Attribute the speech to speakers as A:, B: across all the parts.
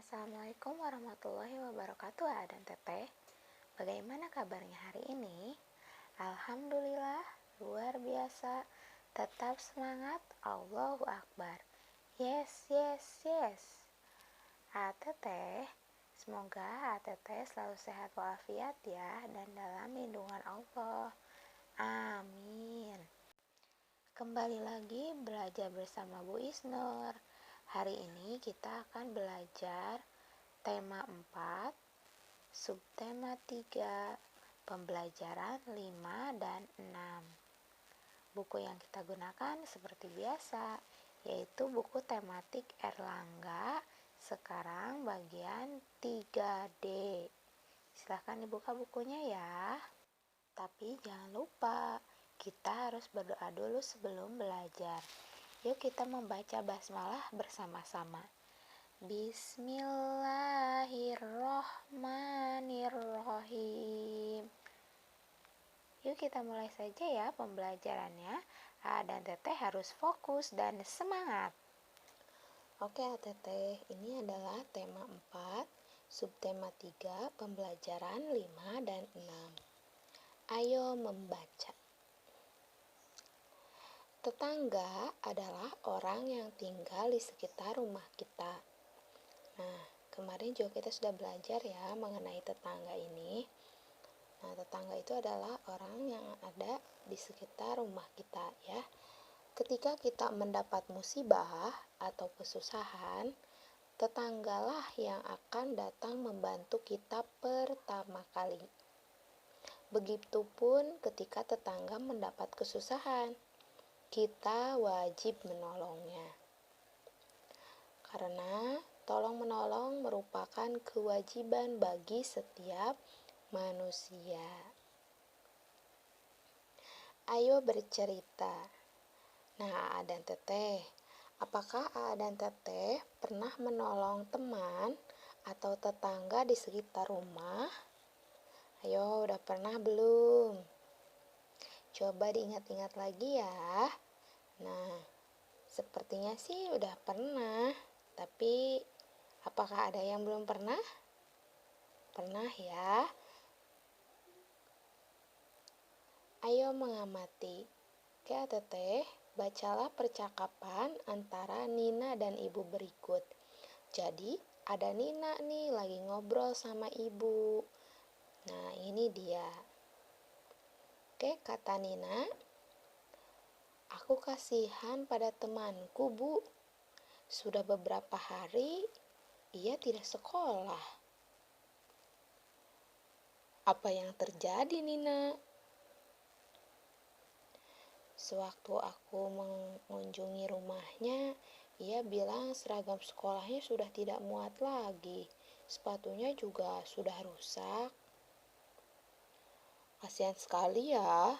A: Assalamualaikum warahmatullahi wabarakatuh, dan Teteh. Bagaimana kabarnya hari ini? Alhamdulillah, luar biasa. Tetap semangat, Allahu Akbar. Yes, yes, yes. Teteh, semoga Teteh selalu sehat walafiat ya, dan dalam lindungan Allah. Amin. Kembali lagi belajar bersama Bu Isnur. Hari ini kita akan belajar tema 4, subtema 3, pembelajaran 5 dan 6. Buku yang kita gunakan seperti biasa, yaitu buku tematik Erlangga, sekarang bagian 3D. Silahkan dibuka bukunya ya. Tapi jangan lupa, kita harus berdoa dulu sebelum belajar. Yuk kita membaca basmalah bersama-sama. Bismillahirrohmanirrohim. Yuk kita mulai saja ya pembelajarannya. Dan Teteh harus fokus dan semangat. Oke Teteh, ini adalah tema 4, subtema 3, pembelajaran 5 dan 6. Ayo membaca. Tetangga adalah orang yang tinggal di sekitar rumah kita. Nah, kemarin juga kita sudah belajar ya mengenai tetangga ini. Nah, tetangga itu adalah orang yang ada di sekitar rumah kita ya. Ketika kita mendapat musibah atau kesusahan, tetanggalah yang akan datang membantu kita pertama kali. Begitupun ketika tetangga mendapat kesusahan, kita wajib menolongnya. Karena tolong-menolong merupakan kewajiban bagi setiap manusia. Ayo bercerita. Nah, dan Teteh, apakah dan Teteh pernah menolong teman atau tetangga di sekitar rumah? Ayo, udah pernah belum? Coba diingat-ingat lagi ya. Nah, sepertinya sih udah pernah. Tapi, apakah ada yang belum pernah? Pernah ya? Ayo mengamati. Oke Teteh, bacalah percakapan antara Nina dan Ibu berikut. Jadi, ada Nina nih lagi ngobrol sama Ibu. Nah, ini dia. Oke, kata Nina, "Aku kasihan pada temanku, Bu. Sudah beberapa hari ia tidak sekolah." "Apa yang terjadi, Nina?" "Sewaktu aku mengunjungi rumahnya, ia bilang seragam sekolahnya sudah tidak muat lagi. Sepatunya juga sudah rusak." "Kasihan sekali ya.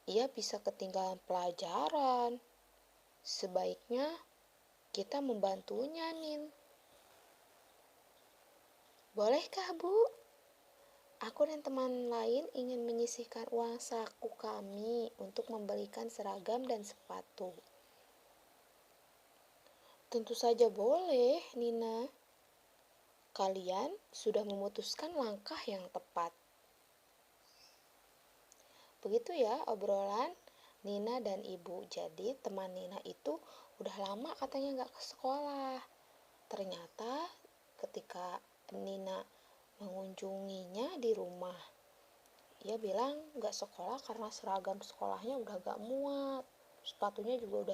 A: Ia bisa ketinggalan pelajaran. Sebaiknya kita membantunya, Nin." "Bolehkah, Bu? Aku dan teman lain ingin menyisihkan uang saku kami untuk membelikan seragam dan sepatu." "Tentu saja boleh, Nina. Kalian sudah memutuskan langkah yang tepat." Begitu ya obrolan Nina dan Ibu. Jadi teman Nina itu udah lama katanya gak ke sekolah. Ternyata ketika Nina mengunjunginya di rumah, ia bilang gak sekolah karena seragam sekolahnya udah gak muat, sepatunya juga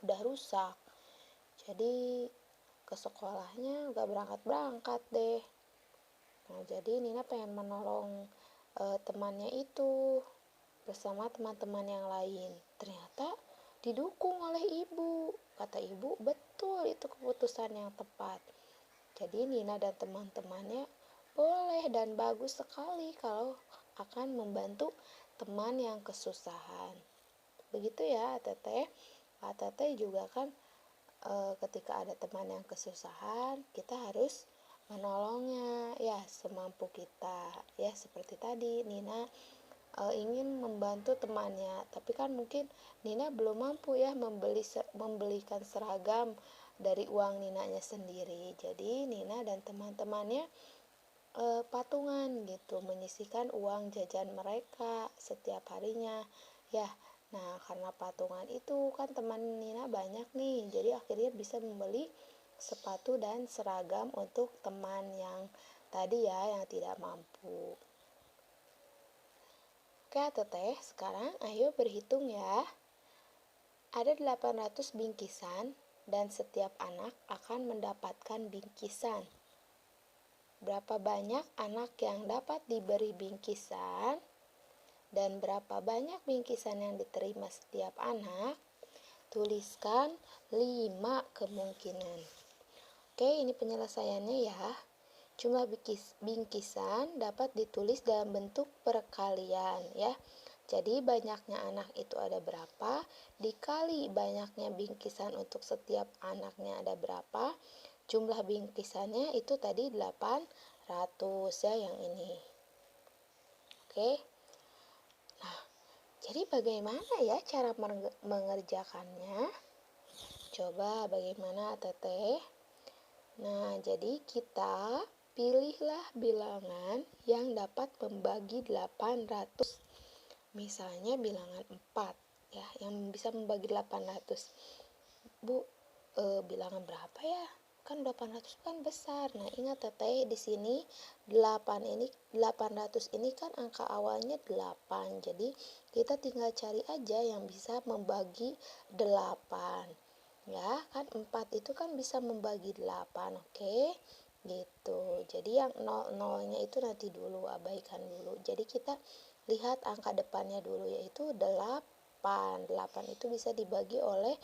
A: udah rusak. Jadi ke sekolahnya gak berangkat deh. Nah, jadi Nina pengen menolong temannya itu bersama teman-teman yang lain. Ternyata didukung oleh Ibu. Kata Ibu, betul itu keputusan yang tepat. Jadi Nina dan teman-temannya boleh dan bagus sekali kalau akan membantu teman yang kesusahan. Begitu ya Teteh. Teteh juga kan ketika ada teman yang kesusahan, kita harus menolongnya ya semampu kita. Ya seperti tadi Nina ingin membantu temannya, tapi kan mungkin Nina belum mampu ya membelikan seragam dari uang Ninanya sendiri. Jadi Nina dan teman-temannya patungan gitu, menyisihkan uang jajan mereka setiap harinya ya. Nah, karena patungan itu kan teman Nina banyak nih, jadi akhirnya bisa membeli sepatu dan seragam untuk teman yang tadi ya, yang tidak mampu. Oke, Teteh, sekarang ayo berhitung ya. Ada 800 bingkisan dan setiap anak akan mendapatkan bingkisan. Berapa banyak anak yang dapat diberi bingkisan dan berapa banyak bingkisan yang diterima setiap anak? Tuliskan 5 kemungkinan. Oke, ini penyelesaiannya ya. Jumlah bingkisan dapat ditulis dalam bentuk perkalian ya. Jadi banyaknya anak itu ada berapa, dikali banyaknya bingkisan untuk setiap anaknya ada berapa. Jumlah bingkisannya itu tadi 800 ya, yang ini. Oke. Nah, jadi bagaimana ya cara mengerjakannya? Coba bagaimana, Teteh? Nah, jadi kita pilihlah bilangan yang dapat membagi 800. Misalnya bilangan 4 ya, yang bisa membagi 800. Bu, bilangan berapa ya? Kan 800 kan besar. Nah, ingat Teteh, di sini 800 ini kan angka awalnya 8. Jadi, kita tinggal cari aja yang bisa membagi 8. Ya, kan 4 itu kan bisa membagi 8, oke? Gitu. Jadi yang 0-0-nya itu nanti dulu, abaikan dulu. Jadi kita lihat angka depannya dulu, yaitu 8. 8 itu bisa dibagi oleh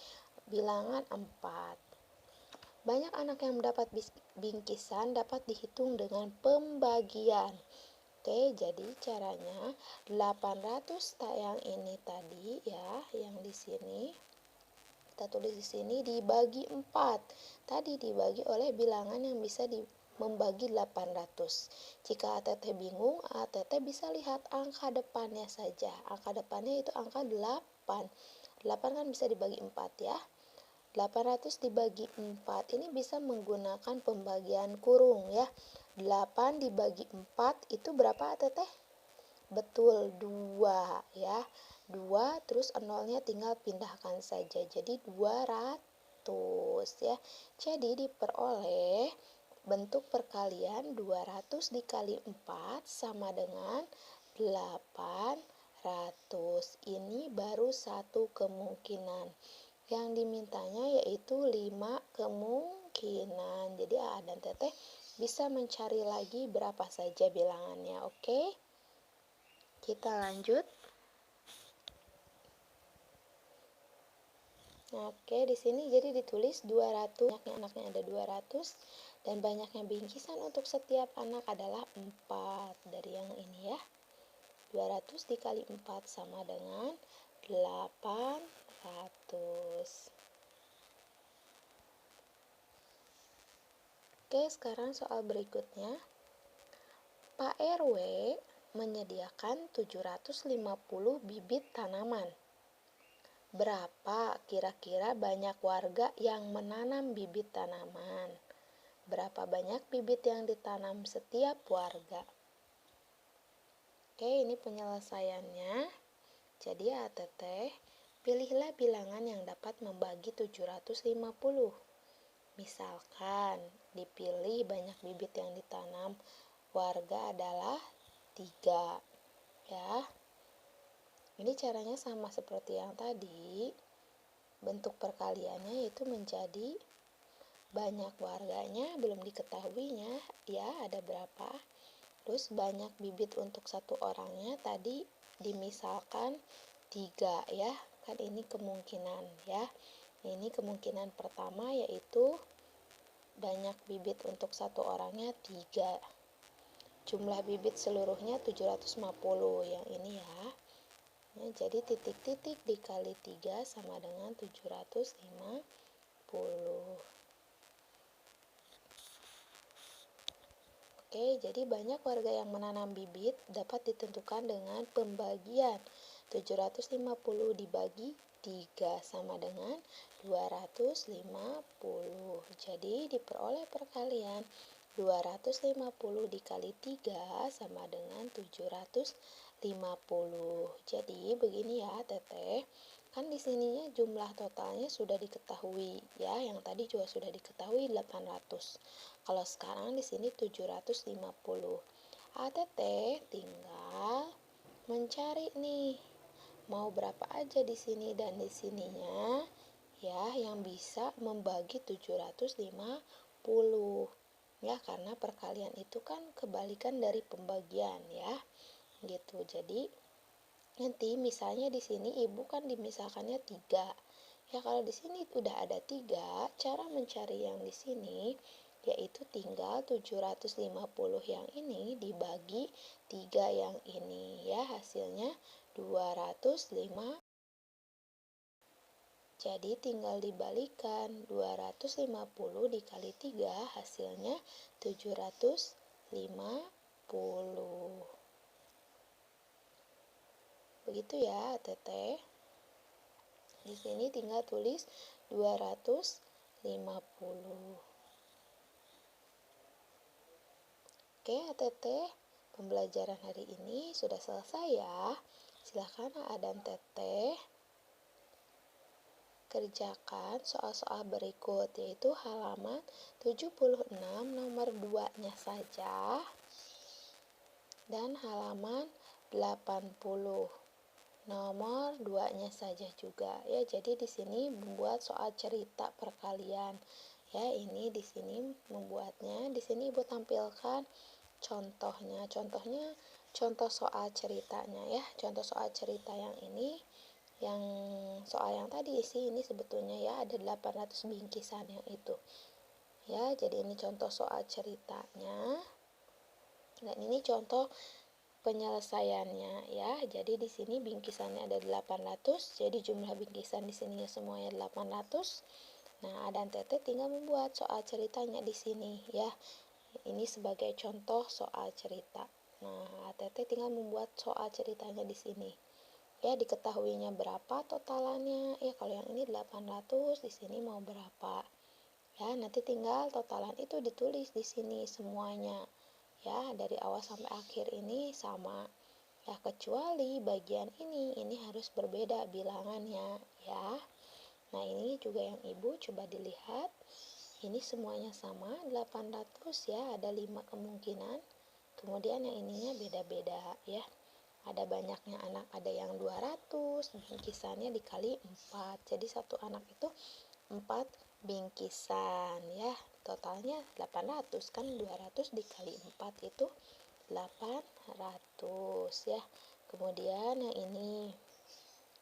A: bilangan 4. Banyak anak yang mendapat bingkisan dapat dihitung dengan pembagian. Oke, jadi caranya 800 yang ini tadi ya, yang di sini kita tulis di sini dibagi 4. Tadi dibagi oleh bilangan yang bisa membagi 800. Jika ATT bingung, ATT bisa lihat angka depannya saja. Angka depannya itu angka 8. 8 kan bisa dibagi 4 ya. 800 dibagi 4 ini bisa menggunakan pembagian kurung ya. 8 dibagi 4 itu berapa, Teteh? Betul, 2 ya. 2 terus nolnya tinggal pindahkan saja. Jadi 200 ya. Jadi diperoleh bentuk perkalian 200 dikali 4 sama dengan 800. Ini baru satu kemungkinan. Yang dimintanya yaitu 5 kemungkinan. Jadi A dan Teteh bisa mencari lagi berapa saja bilangannya. Oke? Kita lanjut. Oke, di sini jadi ditulis 200. Anaknya ada 200 dan banyaknya bingkisan untuk setiap anak adalah 4. Dari yang ini ya. 200 dikali 4 sama dengan 800. Oke, sekarang soal berikutnya. Pak RW menyediakan 750 bibit tanaman. Berapa kira-kira banyak warga yang menanam bibit tanaman? Berapa banyak bibit yang ditanam setiap warga? Oke, ini penyelesaiannya. Jadi ATT, pilihlah bilangan yang dapat membagi 750. Misalkan dipilih banyak bibit yang ditanam warga adalah 3 ya. Ini caranya sama seperti yang tadi. Bentuk perkaliannya yaitu menjadi banyak warganya belum diketahuinya ya ada berapa. Terus banyak bibit untuk satu orangnya tadi dimisalkan 3 ya. Kan ini kemungkinan ya. Ini kemungkinan pertama yaitu banyak bibit untuk satu orangnya 3. Jumlah bibit seluruhnya 750 yang ini ya. Nah, jadi titik-titik dikali 3 sama dengan 750. Oke, jadi banyak warga yang menanam bibit dapat ditentukan dengan pembagian 750 dibagi 3 sama dengan 250. Jadi diperoleh perkalian 250 dikali 3 sama dengan 750. Jadi begini ya Teteh. Kan di sininya jumlah totalnya sudah diketahui ya, yang tadi juga sudah diketahui 800. Kalau sekarang di sini 750. Teteh tinggal mencari nih mau berapa aja di sini dan di sininya ya yang bisa membagi 750 ya, karena perkalian itu kan kebalikan dari pembagian ya gitu. Jadi nanti misalnya di sini ibu kan dimisalkannya 3. Ya kalau di sini udah ada 3, cara mencari yang di sini yaitu tinggal 750 yang ini dibagi 3 yang ini ya, hasilnya 250. Jadi tinggal dibalikan 250 dikali 3 hasilnya 750. Begitu ya, Teteh. Di sini tinggal tulis 250. Oke, Teteh, pembelajaran hari ini sudah selesai ya. Silahkan dan Teteh kerjakan soal-soal berikut, yaitu halaman 76 nomor 2-nya saja dan halaman 80 nomor 2-nya saja juga ya. Jadi di sini membuat soal cerita perkalian. Ya, ini di sini membuatnya. Di sini Ibu tampilkan contohnya. Contoh soal ceritanya ya. Contoh soal cerita yang ini, yang soal yang tadi isi ini sebetulnya ya ada 800 bingkisan yang itu. Ya, jadi ini contoh soal ceritanya. Dan ini contoh penyelesaiannya ya. Jadi di sini bingkisannya ada 800, jadi jumlah bingkisan di sini semuanya 800. Nah, dan Teteh tinggal membuat soal ceritanya di sini ya. Ini sebagai contoh soal cerita. Nah, Teteh tinggal membuat soal ceritanya di sini. Ya, diketahuinya berapa totalannya. Ya, kalau yang ini 800, di sini mau berapa. Ya, nanti tinggal totalan itu ditulis di sini semuanya. Ya, dari awal sampai akhir ini sama. Ya, kecuali bagian ini harus berbeda bilangannya ya. Nah, ini juga yang Ibu coba dilihat. Ini semuanya sama 800 ya, ada 5 kemungkinan. Kemudian yang ininya beda-beda ya. Ada banyaknya anak, ada yang 200, bingkisannya dikali 4. Jadi satu anak itu 4 bingkisan ya. Totalnya 800 kan, 200 dikali 4 itu 800 ya. Kemudian yang ini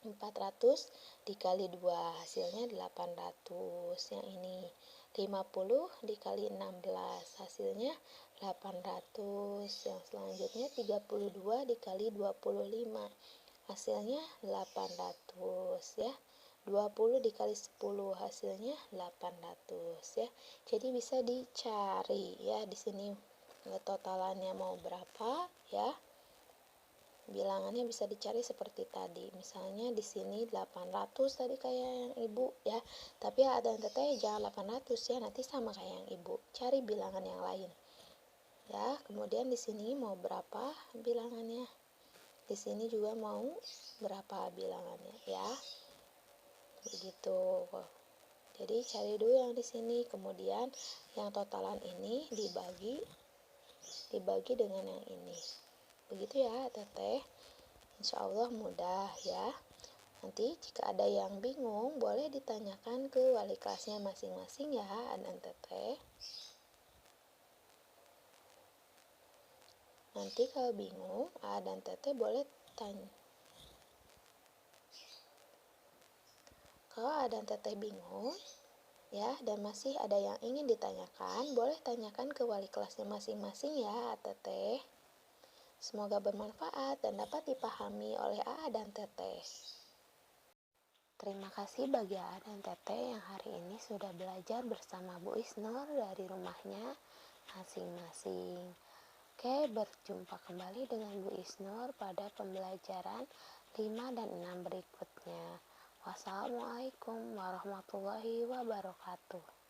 A: 400 dikali 2 hasilnya 800. Yang ini 50 dikali 16 hasilnya 800. Yang selanjutnya 32 dikali 25 hasilnya 800 ya. 20 dikali 10 hasilnya 800 ya. Jadi bisa dicari ya di sini totalannya mau berapa ya. Bilangannya bisa dicari seperti tadi. Misalnya di sini 800 tadi kayak yang Ibu ya. Tapi ada yang Teteh jangan 800 ya, nanti sama kayak yang Ibu. Cari bilangan yang lain. Ya, kemudian di sini mau berapa bilangannya? Di sini juga mau berapa bilangannya ya. Begitu. Jadi cari dulu yang di sini, kemudian yang totalan ini dibagi dengan yang ini. Begitu ya, Teteh. Insya Allah mudah ya. Nanti jika ada yang bingung, boleh ditanyakan ke wali kelasnya masing-masing ya, dan Teteh. Nanti kalau bingung, dan Teteh boleh tanya. Kalau ada Teteh bingung, ya, dan masih ada yang ingin ditanyakan, boleh tanyakan ke wali kelasnya masing-masing ya, Teteh. Semoga bermanfaat dan dapat dipahami oleh dan Teteh. Terima kasih bagi dan Teteh yang hari ini sudah belajar bersama Bu Isnur dari rumahnya masing-masing. Oke, berjumpa kembali dengan Bu Isnur pada pembelajaran 5 dan 6 berikutnya. Wassalamualaikum warahmatullahi wabarakatuh.